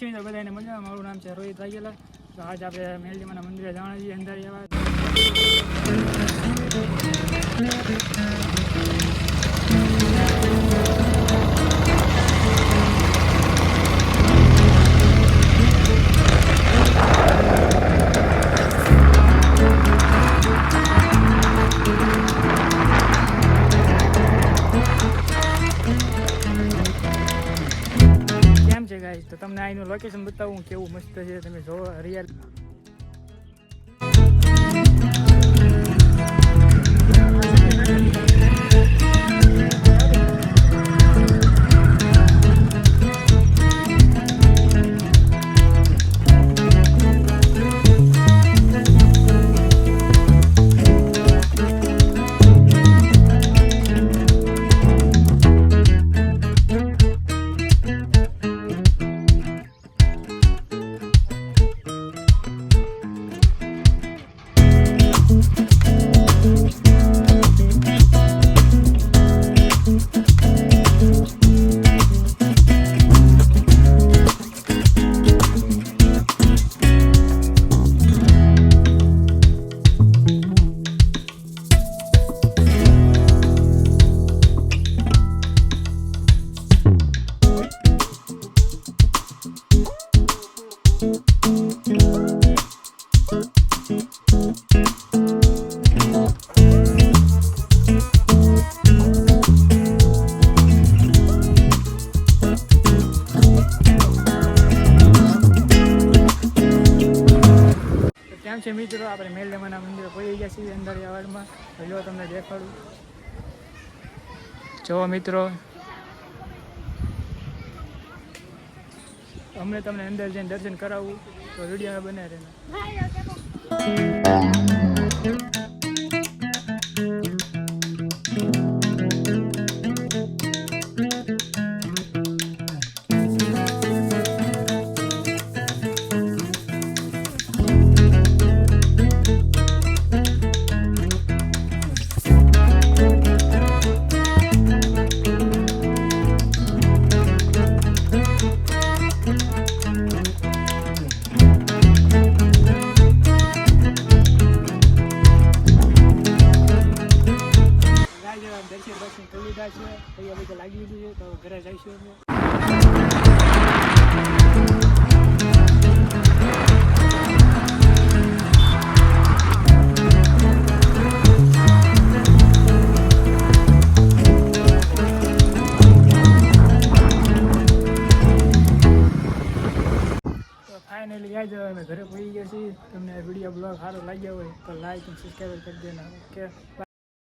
તો બધાને મજા. મારું નામ છે રોહિત વાઘેલા. તો આજ આપણે મેલડીમાના મંદિરે જવાના છીએ. અંદર એવા તો તમને અહીંનું લોકેશન બતાવું કેવું મસ્ત છે. તમે જો રિયલ કેમ છે મિત્રો, આપણે મેલડીમાના મંદિરે પહોંચી ગયા છીએ. અંદર યાવાડમાં જો તમને દેખાડું. જો મિત્રો, અમને તમને અંદર જઈને દર્શન કરાવવું તો વિડીયો બને રહેના. દર્શન કરી લીધા છે, તૈયારી તો લાગી ગઈ છે. તો ઘરે જઈશું અમે. ફાઇનલી યાદ અમે ઘરે પહોંચી ગયા છીએ. તમને વિડીયો બ્લોગ સારો લાગ્યો હોય તો લાઈક અને સબસ્ક્રાઈબ કરી દેના. ઓકે.